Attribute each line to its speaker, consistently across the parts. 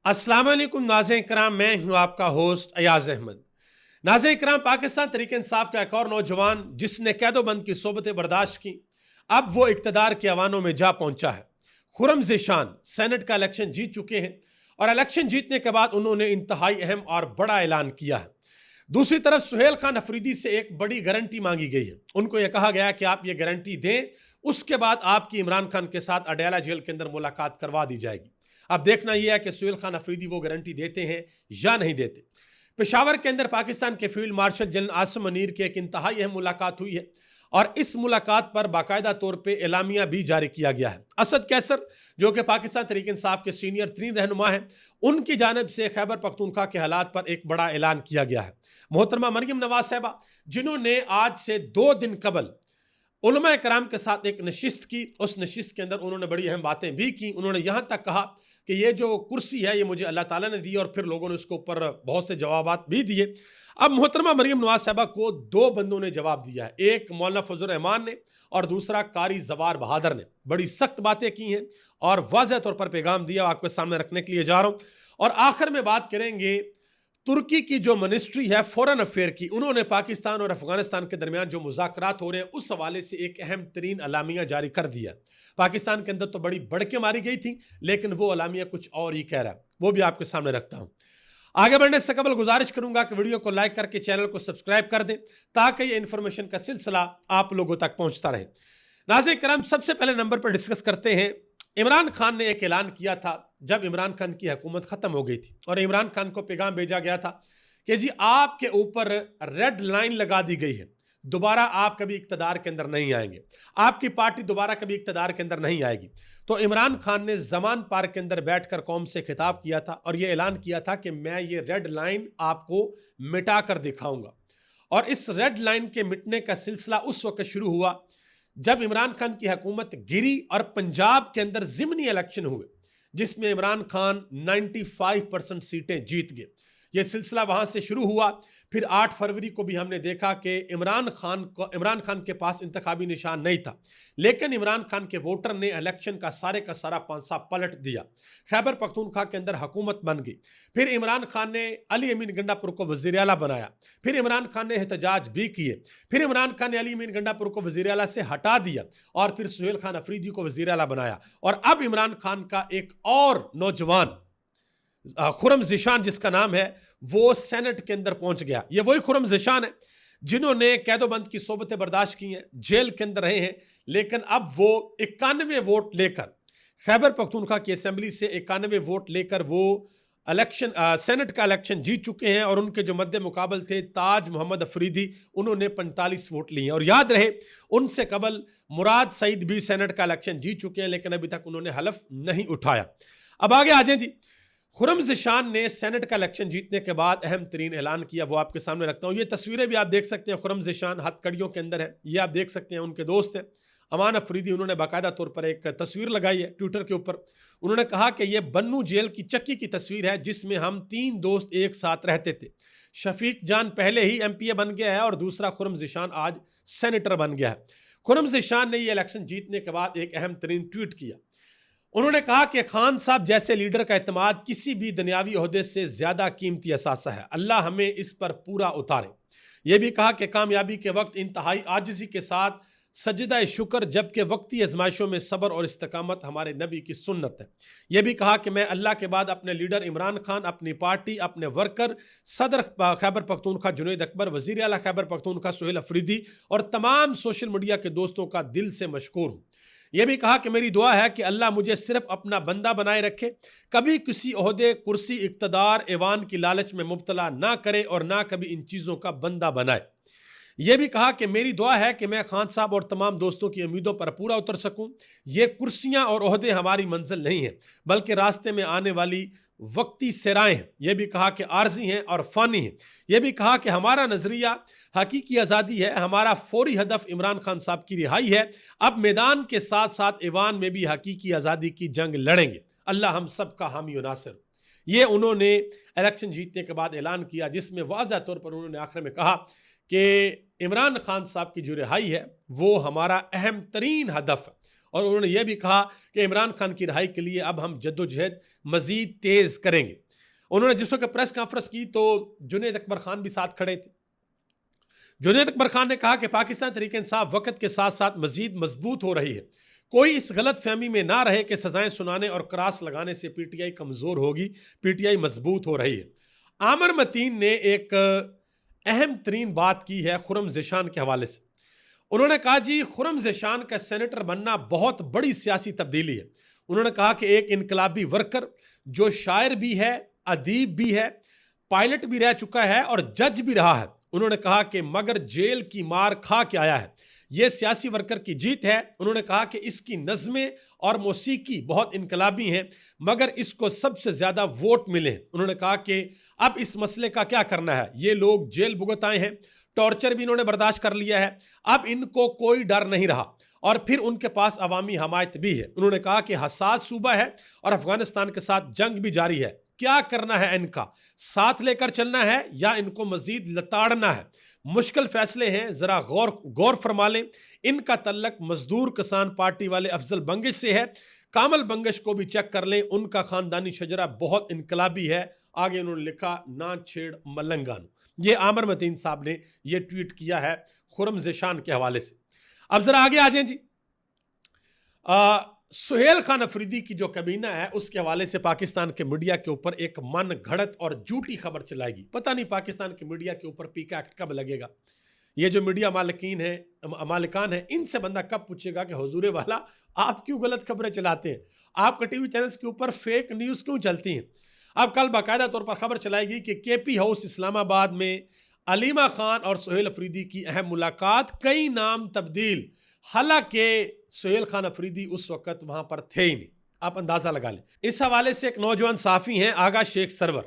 Speaker 1: अस्सलाम वालेकुम नाज़रीन इकराम, मैं हूं आपका होस्ट अयाज अहमद। नाज़रीन इकराम, पाकिस्तान तहरीक इंसाफ का एक और नौजवान जिसने कैदोबंद की सोबतें बर्दाश्त की, अब वो इक़्तिदार के अवानों में जा पहुंचा है। खुर्रम ज़ीशान सेनेट का इलेक्शन जीत चुके हैं और इलेक्शन जीतने के बाद उन्होंने इंतहाई अहम और बड़ा ऐलान किया है। दूसरी तरफ सुहेल खान अफरीदी से एक बड़ी गारंटी मांगी गई है। उनको यह कहा गया कि आप ये गारंटी दें, उसके बाद आपकी इमरान खान के साथ अडयाला जेल के अंदर मुलाकात करवा दी जाएगी। अब देखना यह है कि सुहेल खान अफरीदी वो गारंटी देते हैं या नहीं देते। पेशावर के अंदर पाकिस्तान के field marshal general Asim Munir की एक इंतहाई अहम मुलाकात हुई है और इस मुलाकात पर बाकायदा तौर पर एलामिया भी जारी किया गया है। असद कैसर, जो कि पाकिस्तान तहरीक इंसाफ के सीनियर तरीन रहनुमा है, उनकी जानब से खैबर पख्तूनख्वा के हालात पर एक बड़ा ऐलान किया गया है। मोहतरमा मरियम नवाज साहबा, जिन्होंने आज से 2 दिन कबल उलमा कराम के साथ एक नशिस्त की, उस नशिस्त के अंदर उन्होंने बड़ी अहम बातें भी की। उन्होंने यहाँ तक कहा कि ये जो कुर्सी है ये मुझे अल्लाह ताला ने दी, और फिर लोगों ने उसके ऊपर बहुत से जवाबात भी दिए। अब मोहतरमा मरियम नवाज साहबा को 2 बंदों ने जवाब दिया है, एक मौलाना फजल रहमान ने और दूसरा कारी जवार बहादुर ने। बड़ी सख्त बातें की हैं और वाज़ेह तौर पर पैगाम दिया, आपके सामने रखने के लिए जा रहा हूँ। और आखिर में बात करेंगे तुर्की की जो मिनिस्ट्री है फॉरेन अफेयर की, उन्होंने पाकिस्तान और अफगानिस्तान के दरमियान जो मुज़ाकरात हो रहे हैं उस हवाले से एक अहम तरीन अलामिया जारी कर दिया। पाकिस्तान के अंदर तो बड़ी बढ़के मारी गई थी, लेकिन वो अलामिया कुछ और ही कह रहा है, वो भी आपके सामने रखता हूं। आगे बढ़ने से कबल गुजारिश करूंगा कि वीडियो को लाइक करके चैनल को सब्सक्राइब कर दें ताकि ये इन्फॉर्मेशन का सिलसिला आप लोगों तक पहुंचता रहे। नाज़रीन करम, सबसे पहले नंबर पर डिस्कस करते हैं। इमरान खान ने एक ऐलान किया था जब इमरान खान की हुकूमत ख़त्म हो गई थी, और इमरान खान को पैगाम भेजा गया था कि जी आपके ऊपर रेड लाइन लगा दी गई है, दोबारा आप कभी इक़्तिदार के अंदर नहीं आएंगे, आपकी पार्टी दोबारा कभी इक़्तिदार के अंदर नहीं आएगी। तो इमरान खान ने जमान पार्क के अंदर बैठकर कौम से खिताब किया था और यह ऐलान किया था कि मैं ये रेड लाइन आपको मिटा कर दिखाऊंगा। और इस रेड लाइन के मिटने का सिलसिला उस वक्त शुरू हुआ जब इमरान खान की हुकूमत गिरी और पंजाब के अंदर ज़िमनी इलेक्शन हुए, जिसमें इमरान खान 95% सीटें जीत गए। यह सिलसिला वहां से शुरू हुआ। फिर 8 फरवरी को भी हमने देखा कि इमरान खान के पास इंतखाबी निशान नहीं था, लेकिन इमरान खान के वोटर ने इलेक्शन का सारा पांसा पलट दिया। खैबर पख्तूनख्वा के अंदर हुकूमत बन गई। फिर इमरान खान ने अली अमीन गंडापुर को वज़ीर आला बनाया। फिर इमरान खान ने एहतजाज भी किए। फिर इमरान खान ने अली अमीन गंडापुर को वज़ीर आला से हटा दिया और फिर सुहेल खान अफरीदी को वज़ीर आला बनाया। और अब इमरान खान का एक और नौजवान खुर्रम ज़ीशान, जिसका नाम है, वो सेनेट के अंदर पहुंच गया। ये वही खुर्रम ज़ीशान है जिन्होंने कैदोबंद की सोबतें बर्दाश्त की हैं, जेल के अंदर रहे हैं, लेकिन अब वो 91 वोट लेकर खैबर पख्तूनख्वा की असेंबली से 91 वोट लेकर वो इलेक्शन सेनेट का इलेक्शन जीत चुके हैं। और उनके जो मद्दे मुकाबल थे ताज मोहम्मद अफरीदी, उन्होंने 45 वोट लिए हैं। और याद रहे, उनसे कबल मुराद सईद भी सेनेट का इलेक्शन जीत चुके हैं, लेकिन अभी तक उन्होंने हलफ नहीं उठाया। अब आगे आ जाए जी। खुर्रम ज़ीशान ने सेनेट का इलेक्शन जीतने के बाद अहम तरीन ऐलान किया, वो आपके सामने रखता हूँ। ये तस्वीरें भी आप देख सकते हैं, खुर्रम ज़ीशान हथकड़ियों के अंदर है, ये आप देख सकते हैं। उनके दोस्त हैं अमान अफरीदी, उन्होंने बाकायदा तौर पर एक तस्वीर लगाई है ट्विटर के ऊपर। उन्होंने कहा कि यह बन्नू जेल की चक्की की तस्वीर है जिसमें हम 3 दोस्त एक साथ रहते थे। शफीक जान पहले ही MPA बन गया है और दूसरा खुर्रम ज़ीशान आज सेनेटर बन गया है। खुर्रम ज़ीशान ने यह इलेक्शन जीतने के बाद एक अहम तरीन ट्वीट किया। उन्होंने कहा कि खान साहब जैसे लीडर का एतमाद किसी भी दुनियावी ओहदे से ज्यादा कीमती असासा है, अल्लाह हमें इस पर पूरा उतारे। यह भी कहा कि कामयाबी के वक्त इंतहाई आजिज़ी के साथ सजदा शुक्र, जबकि वक्ती आजमाइशों में सब्र और इस्तकामत हमारे नबी की सुन्नत है। यह भी कहा कि मैं अल्लाह के बाद अपने लीडर इमरान खान, अपनी पार्टी, अपने वर्कर सदर खैबर पख्तूनख्वा जुनैद अकबर, वज़ीर आला खैबर पख्तूनख्वा सुहेल अफरीदी और तमाम सोशल मीडिया के दोस्तों का दिल से मशकूर हूँ। यह भी कहा कि मेरी दुआ है कि अल्लाह मुझे सिर्फ अपना बंदा बनाए रखे, कभी किसी ओहदे, कुर्सी, इक़्तिदार, ऐवान की लालच में मुब्तला ना करे और ना कभी इन चीज़ों का बंदा बनाए। यह भी कहा कि मेरी दुआ है कि मैं खान साहब और तमाम दोस्तों की उम्मीदों पर पूरा उतर सकूं। ये कुर्सियां और ओहदे हमारी मंजिल नहीं है, बल्कि रास्ते में आने वाली वक्ती सराएं हैं। यह भी कहा कि आर्जी हैं और फ़ानी हैं। यह भी कहा कि हमारा नज़रिया हकीकी आज़ादी है, हमारा फौरी हदफ इमरान खान साहब की रिहाई है। अब मैदान के साथ साथ ईवान में भी हकीकी आज़ादी की जंग लड़ेंगे। अल्लाह हम सब का हामी और नासिर। ये उन्होंने इलेक्शन जीतने के बाद ऐलान किया, जिसमें वाज़ह तौर पर उन्होंने आखिर में कहा कि इमरान खान साहब की जो रिहाई है वो हमारा अहम तरीन हदफ है। और उन्होंने यह भी कहा कि इमरान खान की रिहाई के लिए अब हम जद्दोजहद मजीद तेज करेंगे। उन्होंने जिस वक्त प्रेस कॉन्फ्रेंस की तो जुनैद अकबर खान भी साथ खड़े थे। जुनैद अकबर खान ने कहा कि पाकिस्तान तहरीक इंसाफ वक्त के साथ साथ मजीद मजबूत हो रही है, कोई इस गलत फहमी में ना रहे कि सजाएं सुनाने और क्रास लगाने से पीटीआई कमजोर होगी, पीटीआई मजबूत हो रही है। आमिर मतीन ने एक अहम तरीन बात की है खुर्रम ज़ेशान के हवाले से। उन्होंने कहा जी खुर्रम ज़ेशान का सेनेटर बनना बहुत बड़ी सियासी तब्दीली है। उन्होंने कहा कि एक इनकलाबी वर्कर जो शायर भी है, अदीब भी है, पायलट भी रह चुका है और जज भी रहा है। उन्होंने कहा कि मगर जेल की मार खा के आया है, यह सियासी वर्कर की जीत है। उन्होंने कहा कि इसकी नज़में और मौसीकी बहुत इनकलाबी हैं, मगर इसको सबसे ज़्यादा वोट मिले हैं। उन्होंने कहा कि अब इस मसले का क्या करना है, ये लोग जेल भुगत आए हैं, टॉर्चर भी इन्होंने बर्दाश्त कर लिया है, अब इनको कोई डर नहीं रहा और फिर उनके पास अवामी हमायत भी है। उन्होंने कहा कि हसास सूबा है और अफगानिस्तान के साथ जंग भी जारी है, क्या करना है, इनका साथ लेकर चलना है या इनको मजीद लताड़ना है। मुश्किल फैसले हैं, जरा गौर फरमा लें। इनका तल्लक मजदूर किसान पार्टी वाले अफजल बंगिश से है, कामल बंगिश को भी चेक कर लें, उनका खानदानी शजरा बहुत इनकलाबी है। आगे उन्होंने लिखा ना छेड़ मलंगान। ये आमिर मतीन साहब ने यह ट्वीट किया है खुर्रम ज़ेशान के हवाले से। अब जरा आगे आ जाएं जी। सुहेल खान अफरीदी की जो कबीना है उसके हवाले से पाकिस्तान के मीडिया के ऊपर एक मन घड़त और झूठी खबर चलाएगी। पता नहीं पाकिस्तान के मीडिया के ऊपर पीका एक्ट कब लगेगा। ये जो मीडिया मालिकान है इनसे बंदा कब पूछेगा कि हुजूरे वाला आप क्यों गलत खबरें चलाते हैं, आपके टीवी चैनल्स के ऊपर फेक न्यूज़ क्यों चलती हैं। अब कल बाकायदा तौर पर खबर चलाएगी कि केपी हाउस इस्लामाबाद में अलीमा खान और सुहेल अफरीदी की अहम मुलाकात, कई नाम तब्दील। हालांकि सुहेल खान अफरीदी उस वक्त वहां पर थे ही नहीं, आप अंदाजा लगा लें। इस हवाले से एक नौजवान साफ़ी हैं आगा शेख सरवर,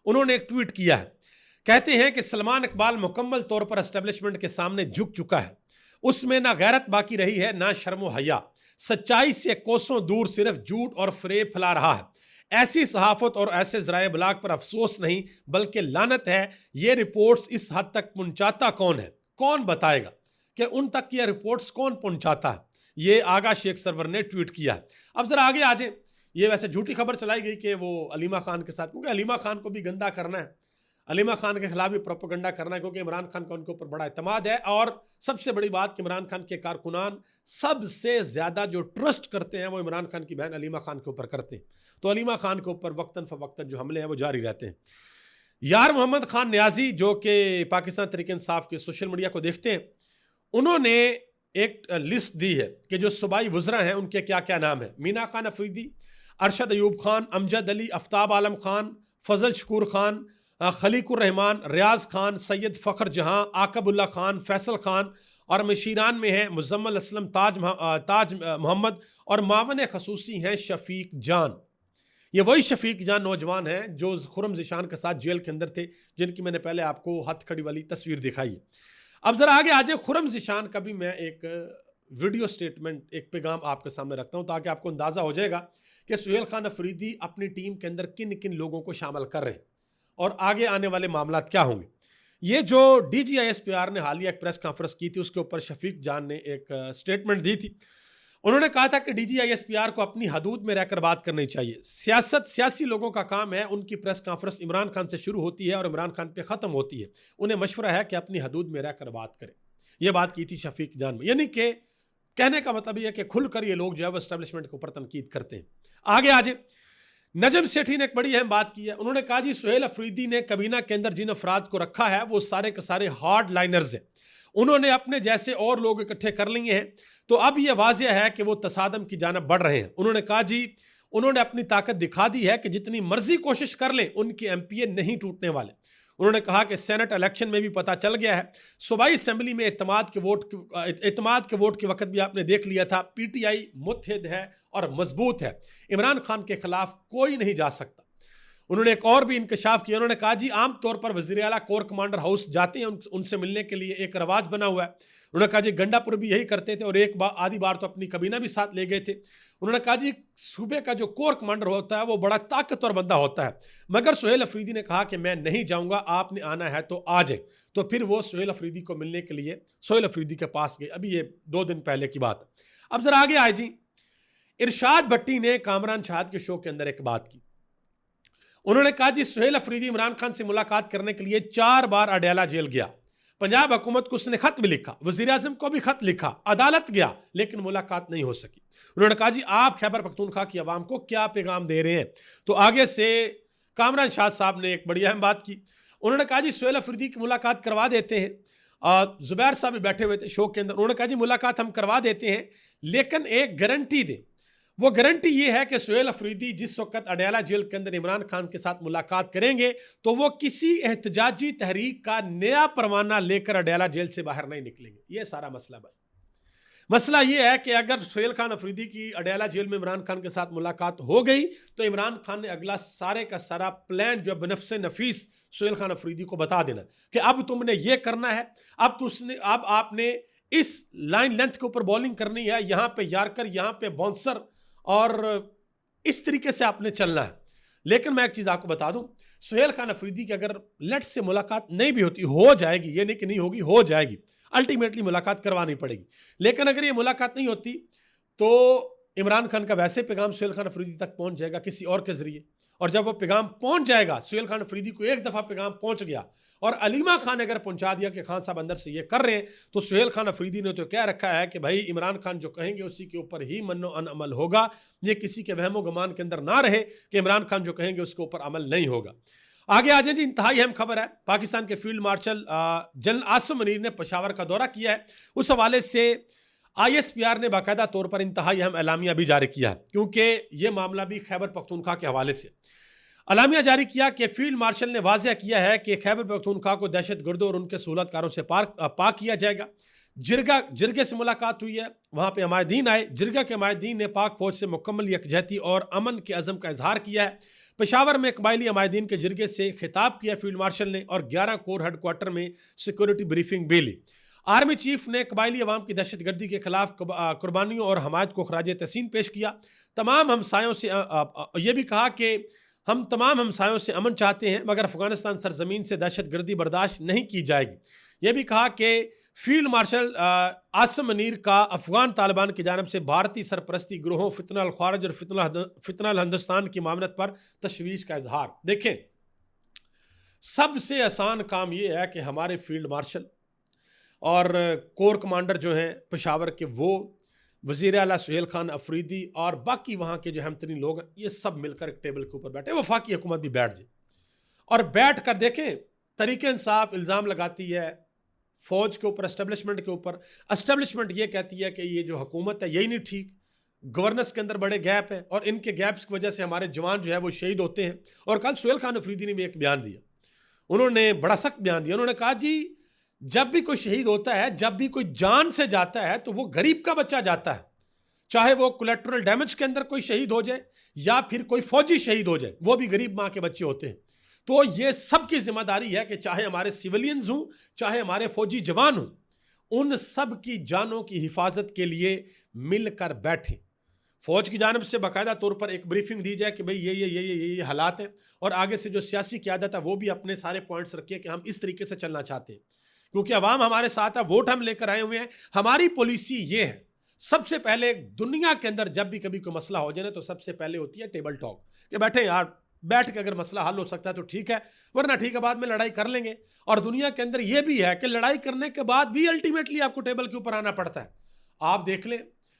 Speaker 1: उन्होंने एक ट्वीट किया है। कहते हैं कि सलमान इकबाल मुकम्मल तौर पर एस्टेब्लिशमेंट के सामने झुक चुका है, उसमें ना गैरत बाकी रही है ना शर्म हया, सच्चाई से कोसों दूर सिर्फ झूठ और फरेब फैला रहा है। ऐसी सहाफत और ऐसे ज़राए बलाग पर अफसोस नहीं बल्कि लानत है। ये रिपोर्ट्स इस हद तक पहुंचाता कौन है, कौन बताएगा कि उन तक ये रिपोर्ट्स कौन पहुंचाता है। ये आगा शेख सरवर ने ट्वीट किया। अब जरा आगे आ जाए। ये वैसे झूठी खबर चलाई गई कि वो अलीमा खान के साथ, क्योंकि अलीमा खान को भी गंदा करना है, अलीमा खान के खिलाफ भी प्रोपेगेंडा करना है, क्योंकि इमरान खान का उनके ऊपर बड़ा एतमाद है। और सबसे बड़ी बात कि इमरान खान के कारकुनान सबसे ज़्यादा जो ट्रस्ट करते हैं वो इमरान खान की बहन अलीमा खान के ऊपर करते हैं। तो अलीमा खान के ऊपर वक्तन फ़वक्तन जो हमले हैं वो जारी रहते हैं। यार मोहम्मद खान न्याजी जो कि पाकिस्तान तहरीक इंसाफ के सोशल मीडिया को देखते हैं, उन्होंने एक लिस्ट दी है कि जो सूबाई वज़रा हैं उनके क्या क्या नाम है। मीना खान अफरीदी, अरशद अयूब खान, अमजद अली, आफ्ताब आलम खान, फजल शकूर खान, खलीकुर रहमान, रियाज खान, सैयद फ़खर जहां, आकबुल्ला खान, फैसल खान और मशीरान में है मुजम्मल असलम, ताज मोहम्मद और मावन खसूसी हैं शफीक जान। ये वही शफीक जान नौजवान हैं जो खुर्रम ज़ेशान के साथ जेल के अंदर थे, जिनकी मैंने पहले आपको हथकड़ी वाली तस्वीर दिखाई है। अब जरा आगे आ जाए। खुर्रम ज़ेशान का भी मैं एक वीडियो स्टेटमेंट, एक पैगाम आपके सामने रखता हूं ताकि आपको अंदाज़ा हो जाएगा कि सुहेल खान अफरीदी अपनी टीम के अंदर किन किन लोगों को शामिल कर रहे हैं और आगे आने वाले मामला क्या होंगे। ये जो DGISPR ने हालिया एक प्रेस कॉन्फ्रेंस की थी उसके ऊपर शफीक जान ने एक स्टेटमेंट दी थी। उन्होंने कहा था कि DGISPR को अपनी हदूद में रहकर बात करनी चाहिए। सियासी लोगों का काम है, उनकी प्रेस कॉन्फ्रेंस इमरान खान से शुरू होती है और इमरान खान पे ख़त्म होती है, उन्हें मशवरा है कि अपनी हदूद में रहकर बात करें। यह बात की थी शफीक जान में, यानी कि कहने का मतलब यह कि खुलकर ये लोग जो है वो एस्टेब्लिशमेंट के ऊपर तनकीद करते हैं। आगे आ जाए। नजम सेठी ने एक बड़ी अहम बात की है। उन्होंने कहा जी सुहेल अफरीदी ने कबीना के अंदर जिन अफराद को रखा है वो सारे के सारे हार्ड लाइनर्स हैं, उन्होंने अपने जैसे और लोग इकट्ठे कर लिए हैं, तो अब यह वाज़ेह है कि वो तसादम की जानब बढ़ रहे हैं। उन्होंने कहा जी उन्होंने अपनी ताकत दिखा दी है कि जितनी मर्जी कोशिश कर लें उनके MPA नहीं टूटने वाले। उन्होंने कहा कि सेनेट इलेक्शन में भी पता चल गया है, सूबाई असेंबली में एतमाद के वोट के वक्त भी आपने देख लिया था, PTI मुत्तहिद है और मजबूत है, इमरान खान के खिलाफ कोई नहीं जा सकता। उन्होंने एक और भी इंकशाफ किया। उन्होंने कहा जी आम तौर पर वज़ीर आला कोर कमांडर हाउस जाते हैं, उनसे मिलने के लिए एक रवाज बना हुआ है। उन्होंने कहा जी गंडापुर भी यही करते थे और आधी बार तो अपनी कबीना भी साथ ले गए थे। उन्होंने कहा जी सूबे का जो कोर कमांडर होता है वो बड़ा ताकतवर बंदा होता है, मगर सुहेल अफरीदी ने कहा कि मैं नहीं जाऊंगा, आपने आना है तो आ जाए। तो फिर वो सुहेल अफरीदी को मिलने के लिए सुहेल अफरीदी के पास गए। अभी ये 2 दिन पहले की बात है। अब जरा आगे आए जी। इरशाद भट्टी ने कामरान शहाद के शो के अंदर एक बात की। उन्होंने कहा जी सुहेल अफरीदी इमरान खान से मुलाकात करने के लिए 4 बार अडयाला जेल गया, पंजाब हुकूमत को उसने खत भी लिखा, वजीर आजम को भी खत लिखा, अदालत गया, लेकिन मुलाकात नहीं हो सकी। उन्होंने कहा जी आप खैबर पख्तूनख्वा की आवाम को क्या पैगाम दे रहे हैं? तो आगे से कामरान शहाद साहब ने एक बड़ी अहम बात की। उन्होंने कहा जी सुहेल अफरीदी की मुलाकात करवा देते हैं, जुबैर साहब भी बैठे हुए थे शो के अंदर। उन्होंने कहा जी मुलाकात हम करवा देते हैं, लेकिन एक गारंटी दें। वो गारंटी ये है कि सुहेल अफरीदी जिस वक्त अडयाला जेल के अंदर इमरान खान के साथ मुलाकात करेंगे तो वो किसी एहतजाजी तहरीक का नया परवाना लेकर अडयाला जेल से बाहर नहीं निकलेंगे। ये सारा मसला है। मसला ये है कि अगर सुहेल खान अफरीदी की अडयाला जेल में इमरान खान के साथ मुलाकात हो गई तो इमरान खान ने अगला सारे का सारा प्लान जो बनफ्से नफीस सुहेल खान अफरीदी को बता देना कि अब तुमने ये करना है, अब आपने इस लाइन लेंथ के ऊपर बॉलिंग करनी है, यहां पे यार्कर, यहां पे बाउंसर, और इस तरीके से आपने चलना है। लेकिन मैं एक चीज आपको बता दूं, सुहेल खान अफरीदी की अगर लेट से मुलाकात नहीं भी होती, हो जाएगी, ये नहीं कि नहीं होगी, हो जाएगी, अल्टीमेटली मुलाकात करवानी पड़ेगी। लेकिन अगर ये मुलाकात नहीं होती तो इमरान खान का वैसे पैगाम सुहेल खान अफरीदी तक पहुंच जाएगा किसी और के जरिए, और जब वो पैगाम पहुंच जाएगा, सुहेल खान अफरीदी को एक दफा पैगाम पहुंच गया और अलीमा खान ने अगर पहुंचा दिया कि खान साहब अंदर से ये कर रहे हैं, तो सुहेल खान अफरीदी ने तो क्या रखा है कि भाई इमरान खान जो कहेंगे उसी के ऊपर ही मन्नो अन अमल होगा। ये किसी के वहमो गुमान के अंदर ना रहे कि इमरान खान जो कहेंगे उसके ऊपर अमल नहीं होगा। आगे आ जाए जी, इंतहाई अहम खबर है। पाकिस्तान के field marshal general Asim Munir ने पेशावर का दौरा किया है। उस हवाले से ISPR ने बाकायदा तौर पर इंतहाई अहम एलामिया भी जारी किया है, क्योंकि यह मामला भी खैबर पख्तूनख्वा के हवाले से अलामिया जारी किया कि फील्ड मार्शल ने वाज़ह किया है कि खैबर पख्तूनख्वा को दहशतगर्दों और उनके सहूलतकारों से पाक किया जाएगा। जिरगे से मुलाकात हुई है, वहाँ पे हमायदीन आए। जिरगा के हमायदीन ने पाक फौज से मुकम्मल यकजहती और अमन के अज़म का इजहार किया है। पेशावर में कबायली हमायदीन के जिरगे से खिताब किया फील्ड मार्शल ने, और 11 कोर हेडक्वार्टर में सिक्योरिटी ब्रीफिंग भी ली। आर्मी चीफ ने कबायली अवाम की दहशतगर्दी के खिलाफ कुर्बानियों और हमायत को खराज तहसीन पेश किया। तमाम हमसायों से यह भी कहा कि हम तमाम हमसायों से अमन चाहते हैं, मगर अफगानिस्तान सरजमीन से दहशतगर्दी बर्दाश्त नहीं की जाएगी। यह भी कहा कि फील्ड मार्शल आसिम मुनीर का अफगान तालिबान की जानब से भारतीय सरपरस्ती गिरोहों फितना अल ख्वारिज और फितना अल हिंदुस्तान की मामलत पर तशवीश का इजहार। देखें, सबसे आसान काम यह है कि हमारे फील्ड मार्शल और कोर कमांडर जो हैं पेशावर के, वो वज़ीर आला सुहेल खान अफरीदी और बाकी वहाँ के जो अहम तरीन लोग हैं, ये सब मिलकर एक टेबल के ऊपर बैठे, वफाकी हुकूमत भी बैठ जाए और बैठ कर देखें। तरीके इंसाफ इल्ज़ाम लगाती है फौज के ऊपर, एस्टेब्लिशमेंट के ऊपर। एस्टेब्लिशमेंट ये कहती है कि ये जो हुकूमत है यही नहीं ठीक, गवर्नेंस के अंदर बड़े गैप हैं और इनके गैप्स की वजह से हमारे जवान जो है वो शहीद होते हैं। और कल सुहेल खान अफरीदी ने भी एक बयान दिया, उन्होंने बड़ा सख्त बयान दिया। उन्होंने कहा जी जब भी कोई शहीद होता है, जब भी कोई जान से जाता है, तो वो गरीब का बच्चा जाता है, चाहे वो कोलेट्रल डैमेज के अंदर कोई शहीद हो जाए या फिर कोई फौजी शहीद हो जाए, वो भी गरीब माँ के बच्चे होते हैं। तो ये सबकी जिम्मेदारी है कि चाहे हमारे सिविलियंस हों, चाहे हमारे फौजी जवान हों, उन सब की जानों की हिफाजत के लिए मिलकर बैठें। फौज की जानब से बाकायदा तौर पर एक ब्रीफिंग दी जाए कि भाई ये हालात हैं, और आगे से जो सियासी क़यादत है वो भी अपने सारे पॉइंट्स रखिए कि हम इस तरीके से चलना चाहते हैं, क्योंकि अवाम हमारे साथ है, वोट हम लेकर आए हुए हैं। हमारी पॉलिसी ये है, सबसे पहले दुनिया के अंदर जब भी कभी कोई मसला हो जाए ना, तो सबसे पहले होती है टेबल टॉक, कि बैठे यार, बैठ के अगर मसला हल हो सकता है तो ठीक है, वरना ठीक है बाद में लड़ाई कर लेंगे। और दुनिया के अंदर यह भी है कि लड़ाई करने के बाद भी अल्टीमेटली आपको टेबल के ऊपर आना पड़ता है। आप देख लें,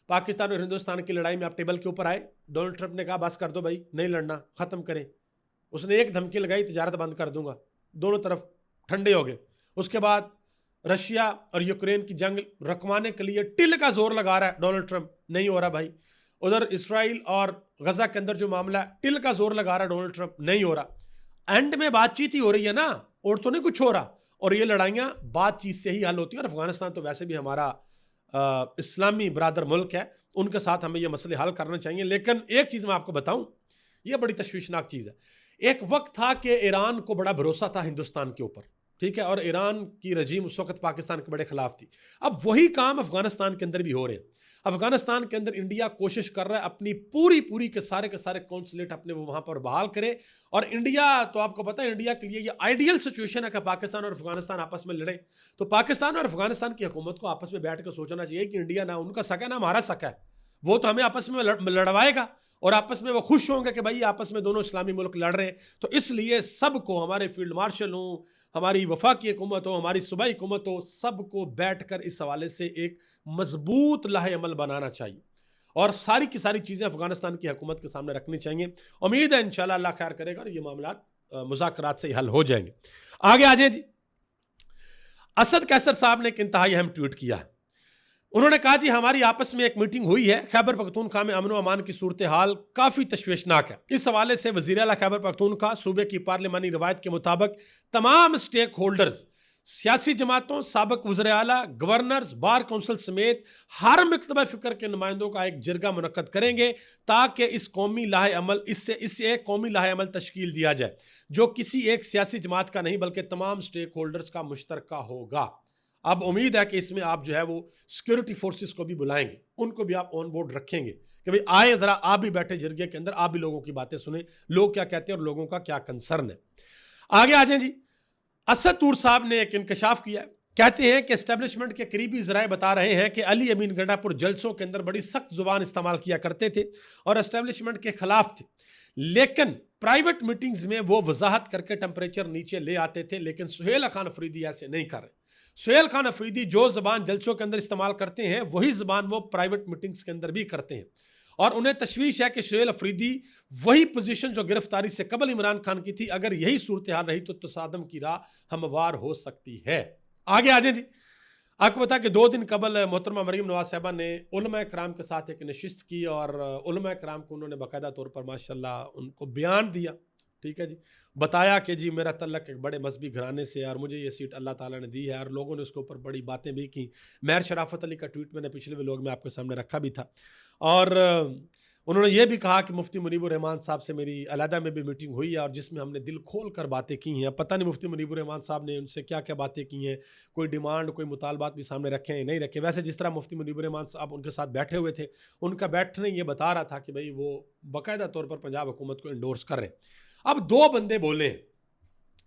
Speaker 1: पाकिस्तान और हिंदुस्तान की लड़ाई में आप टेबल के ऊपर आए, डोनाल्ड ट्रंप ने कहा बस कर दो भाई, नहीं लड़ना, ख़त्म करें। उसने एक धमकी लगाई, तिजारत बंद कर दूंगा, दोनों तरफ ठंडे हो गए। उसके बाद रशिया और यूक्रेन की जंग रखवाने के लिए टिल का जोर लगा रहा है डोनाल्ड ट्रंप, नहीं हो रहा भाई। उधर इसराइल और गजा के अंदर जो मामला है, टिल का जोर लगा रहा है डोनाल्ड ट्रंप, नहीं हो रहा। एंड में बातचीत ही हो रही है ना, और तो नहीं कुछ हो रहा। और ये लड़ाइयाँ बातचीत से ही हल होती है। और अफगानिस्तान तो वैसे भी हमारा इस्लामी बरादर मुल्क है, उनके साथ हमें ये मसले हल करने चाहिए। लेकिन एक चीज़ मैं आपको बताऊं, ये बड़ी तशवीशनाक चीज़ है। एक वक्त था कि ईरान को बड़ा भरोसा था हिंदुस्तान के ऊपर, ठीक है, और ईरान की रजीम उस वक्त पाकिस्तान के बड़े खिलाफ थी। अब वही काम अफगानिस्तान के अंदर भी हो रहे हैं। अफगानिस्तान के अंदर इंडिया कोशिश कर रहा है अपनी पूरी के सारे कौंसलेट अपने वो वहाँ पर बहाल करे। और इंडिया, तो आपको पता है, इंडिया के लिए ये आइडियल सिचुएशन है कि पाकिस्तान और अफगानिस्तान आपस में लड़े। तो पाकिस्तान और अफगानिस्तान की हुकूमत को आपस में बैठ कर सोचना चाहिए कि इंडिया ना उनका सका ना हमारा सका है, वो तो हमें आपस में लड़वाएगा और आपस में वो खुश होंगे कि भाई आपस में दोनों इस्लामी मुल्क लड़ रहे हैं। तो इसलिए सबको, हमारे फील्ड मार्शल हों, हमारी वफाकी हुकूमत हो, हमारी सूबाई हुकूमत हो, सबको बैठकर इस हवाले से एक मजबूत लाहे अमल बनाना चाहिए और सारी की सारी चीज़ें अफगानिस्तान की हुकूमत के सामने रखनी चाहिए। उम्मीद है इंशाल्लाह अल्लाह खैर करेगा और ये मामला मुज़ाकरात से हल हो जाएंगे। आगे आ जाए जी। असद कैसर साहब ने एक इंतहाई अहम ट्वीट किया है। उन्होंने कहा जी हमारी आपस में एक मीटिंग हुई है, खैबर पख्तूनख्वा में अमन व अमान की सूरत हाल काफ़ी तशवीशनाक है। इस हवाले से वज़ीर आला खैबर पख्तूनख्वा सूबे की पार्लिमानी रवायत के मुताबिक तमाम स्टेक होल्डर्स, सियासी जमातों, साबिक वज़ीर आला, गवर्नर्स, बार कौंसिल समेत हर मकतबा फ़िक्र के नुमाइंदों का एक जरगा मुनक्कद करेंगे ताकि इस कौमी लाहे अमल इससे एक कौमी लाहे अमल तश्कील दिया जाए जो किसी एक सियासी जमात का नहीं बल्कि तमाम स्टेक होल्डर्स का मुश्तरका होगा। अब उम्मीद है कि इसमें आप जो है वो सिक्योरिटी फोर्सेस को भी बुलाएंगे, उनको भी आप ऑन बोर्ड रखेंगे कि भाई आए ज़रा आप भी बैठे जरगे के अंदर, आप भी लोगों की बातें सुने, लोग क्या कहते हैं और लोगों का क्या कंसर्न है। आगे आ जाए जी। असद तूर साहब ने एक इंकशाफ किया, कहते हैं कि एस्टेब्लिशमेंट के करीबी ज़राए बता रहे हैं कि अली अमीन गंडापुर जलसों के अंदर बड़ी सख्त जुबान इस्तेमाल किया करते थे और एस्टेब्लिशमेंट के खिलाफ थे, लेकिन प्राइवेट मीटिंग्स में वो वजाहत करके टेम्परेचर नीचे ले आते थे। लेकिन सुहेल खान अफरीदी ऐसे नहीं कर रहे। सुहेल खान अफरीदी जो ज़बान जलसों के अंदर इस्तेमाल करते हैं वही ज़बान वो प्राइवेट मीटिंग्स के अंदर भी करते हैं और उन्हें तशवीश है कि सुहेल अफरीदी वही पोजीशन जो गिरफ्तारी से कबल इमरान खान की थी, अगर यही सूरत हाल रही तो तसादम की राह हमवार हो सकती है। आगे आ जाए जी। आपको पता कि 2 दिन कबल मोहतरमा मरीम नवाज साहबा ने उलमा कराम के साथ एक नशिस्त की और उलमा कराम को उन्होंने बाकायदा तौर पर माशाल्लाह उनको बयान दिया, ठीक है जी, बताया कि जी मेरा तल्लक एक बड़े मजहबी घराने से और मुझे ये सीट अल्लाह ताला ने दी है और लोगों ने उसके ऊपर बड़ी बातें भी की। महर शराफत अली का ट्वीट मैंने पिछले व्लॉग में आपके सामने रखा भी था और उन्होंने ये भी कहा कि मुफ्ती मुनीबुर रहमान साहब से मेरी अलहदा में भी मीटिंग हुई है और जिसमें हमने दिल खोल कर बातें की हैं। पता नहीं मुफ्ती मुनीबुर रहमान साहब ने उनसे क्या क्या बातें की हैं, कोई डिमांड, कोई मुतालबात भी सामने रखे हैं नहीं रखे। वैसे जिस तरह मुफ्ती मुनीबुर रहमान साहब उनके साथ बैठे हुए थे, उनका बैठने ये बता रहा था कि भाई वो बाकायदा तौर पर पंजाब हुकूमत को इंडोर्स कर रहे हैं। अब 2 बंदे बोले हैं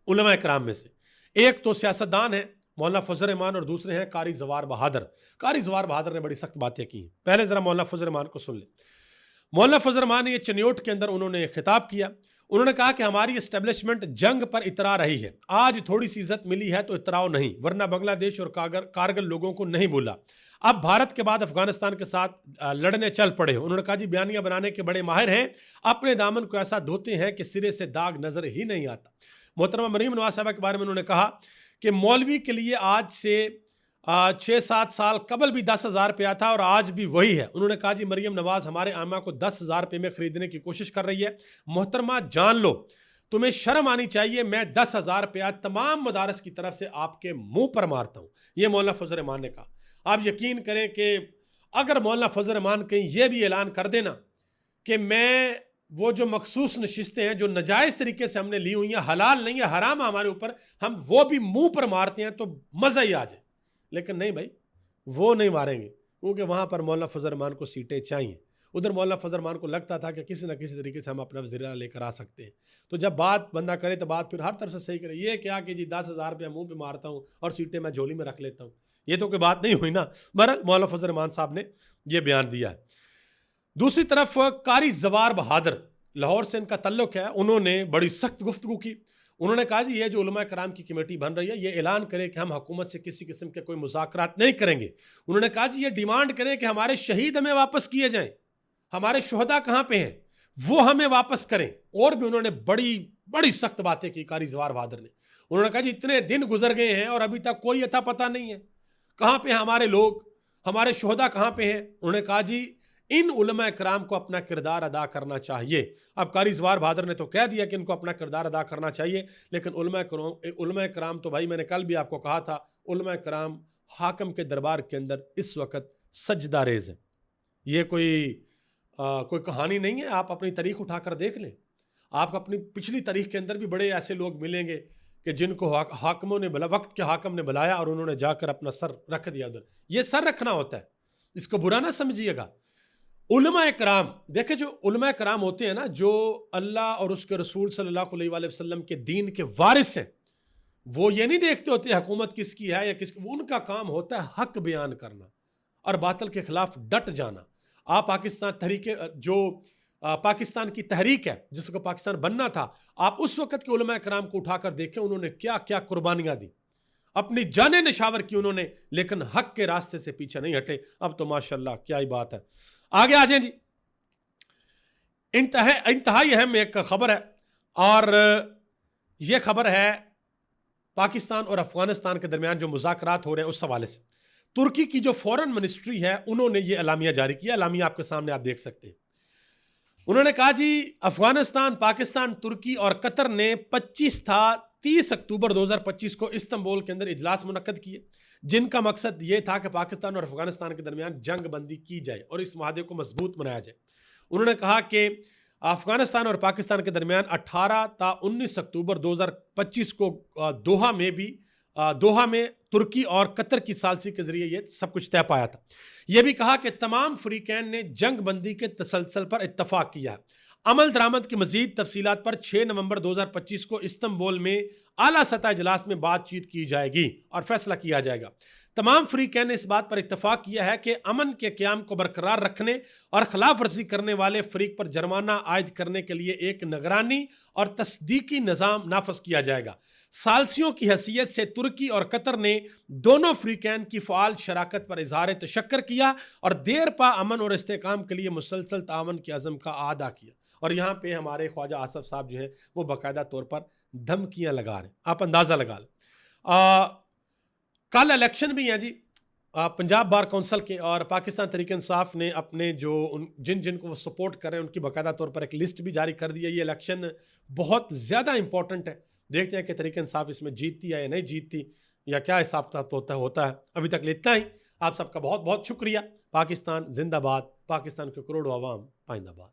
Speaker 1: उलमा कराम में से, एक तो सियासतदान है मौलाना फजल रहमान और दूसरे हैं कारी जवार बहादुर। कारी जवार बहादुर ने बड़ी सख्त बातें की हैं। पहले ज़रा मौलाना फजल रहमान को सुन ले। मौलाना फजल रहमान ने ये चनियोट के अंदर उन्होंने खिताब किया। उन्होंने कहा कि हमारी इस्टेब्लिशमेंट जंग पर इतरा रही है, आज थोड़ी सी इज्जत मिली है तो इतराव नहीं, वरना बांग्लादेश और कारगिल लोगों को नहीं भूला, अब भारत के बाद अफगानिस्तान के साथ लड़ने चल पड़े हो। उन्होंने कहा जी बयानियां बनाने के बड़े माहिर हैं, अपने दामन को ऐसा धोते हैं कि सिरे से दाग नजर ही नहीं आता। मोहतरमा मरीम नवाज साहबा के बारे में उन्होंने कहा कि मौलवी के लिए आज से 6-7 साल कबल भी 10,000 रुपया था और आज भी वही है। उन्होंने कहा जी मरीम नवाज हमारे आमा को 10,000 रुपये में खरीदने की कोशिश कर रही है। मोहतरमा जान लो, तुम्हें शर्म आनी चाहिए, मैं 10,000 रुपया तमाम मदारस की तरफ से आपके मुंह पर मारता हूँ। ये मौलाना फजल रहमान ने कहा। आप यकीन करें कि अगर मौलाना फजल रहमान कहीं ये भी ऐलान कर देना कि मैं वो जो मखसूस नशिस्तें हैं जो नाजायज़ तरीके से हमने ली हुई हैं, हलाल नहीं है, हराम है हमारे ऊपर, हम वो भी मुंह पर मारते हैं तो मज़ा ही आ जाए। लेकिन नहीं भाई, वो नहीं मारेंगे क्योंकि वहाँ पर मौलाना फजल रहमान को सीटें चाहिए। उधर मौलाना फजल रहमान को लगता था कि किसी न किसी तरीके से हम अपना वज़ीर लेकर आ सकते हैं। तो जब बात बंदा करे तो बात फिर हर तरफ से सही करे। ये क्या कि जी 10,000 रुपया मुँह पर मारता हूँ और सीटें मैं झोली में रख लेता हूँ, ये तो कोई बात नहीं हुई ना। बहरहाल मौलाना फजल रहमान साहब ने यह बयान दिया है। दूसरी तरफ कारी जवार बहादुर, लाहौर से इनका तल्लुक है, उन्होंने बड़ी सख्त गुफ्तगू की। उन्होंने कहा जी ये जो उलमा कराम की कमेटी बन रही है ये ऐलान करे कि हम हुकूमत से किसी किस्म के कोई मुज़ाकरात नहीं करेंगे। उन्होंने कहा जी ये डिमांड करें कि हमारे शहीद हमें वापस किए जाएं, हमारे शुहदा कहाँ पे हैं वो हमें वापस करें। और भी उन्होंने बड़ी बड़ी सख्त बातें की कारी जवार बहादुर ने। उन्होंने कहा जी इतने दिन गुजर गए हैं और अभी तक कोई अता पता नहीं है, कहाँ पे हमारे लोग, हमारे शुहदा कहाँ पे हैं। उन्होंने कहा जी इन उलमा कराम को अपना किरदार अदा करना चाहिए। अब कारी जवार बहादुर ने तो कह दिया कि इनको अपना किरदार अदा करना चाहिए, लेकिन उलमा कराम तो भाई मैंने कल भी आपको कहा था, उलमा कराम हाकम के दरबार के अंदर इस वक्त सजदा रेज है। ये कोई कहानी नहीं है। आप अपनी तारीख उठाकर देख लें, आपको अपनी पिछली तारीख के अंदर भी बड़े ऐसे लोग मिलेंगे कि जिनको हाकमों ने वक्त के हाकम ने बुलाया और उन्होंने जाकर अपना सर रख दिया उधर। ये सर रखना होता है, इसको बुरा ना समझिएगा। उलमा कराम देखे, जो उलमा कराम होते हैं ना, जो अल्लाह और उसके रसूल सल्लल्लाहु अलैहि वसल्लम के दीन के वारिस हैं, वो ये नहीं देखते होते हुकूमत किसकी है या किसकी। उनका काम होता है हक बयान करना और बातिल के खिलाफ डट जाना। आप पाकिस्तान तहरीक जो पाकिस्तान की तहरीक है जिसको पाकिस्तान बनना था, आप उस वक्त के उलमा कराम को उठाकर देखें, उन्होंने क्या क्या कुर्बानियां दी, अपनी जानें निशावर की उन्होंने, लेकिन हक के रास्ते से पीछे नहीं हटे। अब तो माशाल्लाह क्या ही बात है। आगे आ जाए जी, इंतहाई अहम एक खबर है, और यह खबर है पाकिस्तान और अफगानिस्तान के दरमियान जो मुज़ाकरात हो रहे हैं उस हवाले से। तुर्की की जो फॉरेन मिनिस्ट्री है उन्होंने ये एलामिया जारी किया। एलामिया आपके सामने आप देख सकते हैं। उन्होंने कहा जी, अफगानिस्तान, पाकिस्तान, तुर्की और कतर ने 30 अक्टूबर 2025 को इस्तांबुल के अंदर इजलास मुनक्कद किए, जिनका मकसद ये था कि पाकिस्तान और अफगानिस्तान के दरमियान जंग बंदी की जाए और इस माहदे को मजबूत बनाया जाए। उन्होंने कहा कि अफगानिस्तान और पाकिस्तान के दरमियान 18 ता 19 अक्टूबर 2025 को दोहा में तुर्की और कतर की सालसी के जरिए ये सब कुछ तय पाया था। यह भी कहा कि तमाम फ्रीकैन ने जंग बंदी के तसलसल पर इत्तफाक किया है। अमल दरामद की मजीद तफसीलात पर 6 नवंबर 2025 को इस्तांबुल में आला सतह इजलास में बातचीत की जाएगी और फैसला किया जाएगा। तमाम फ्रीकैन ने इस बात पर इत्तफाक किया है कि अमन के क़याम को बरकरार रखने और खिलाफ वर्जी करने वाले फरीक पर जुर्माना आयद करने के लिए एक निगरानी और तस्दीकी निज़ाम नाफज किया जाएगा। सालसियों की हैसियत से तुर्की और कतर ने दोनों फ्रीकैन की फ़ाल शराकत पर इजहार तशक्कर किया और देर पा अमन और इस्तेकाम के लिए मुसलसल तावन के अज़म का आदा किया। और यहाँ पे हमारे ख्वाजा आसफ साहब जो हैं वो बाकायदा तौर पर धमकियाँ लगा रहे हैं, आप अंदाज़ा लगा लें। कल इलेक्शन भी हैं जी, पंजाब बार कौंसल के, और पाकिस्तान तहरीक इंसाफ ने अपने जो जिन जिन को वो सपोर्ट कर रहे हैं उनकी बाकायदा तौर पर एक लिस्ट भी जारी कर दी है। ये इलेक्शन बहुत ज़्यादा इंपॉर्टेंट है, देखते हैं कि तहरीक इंसाफ इसमें जीतती है या नहीं जीतती, या क्या हिसाब किताब होता है। अभी तक इतना ही। आप सबका बहुत बहुत शुक्रिया। पाकिस्तान जिंदाबाद, पाकिस्तान के करोड़ों अवाम पाइंदाबाद।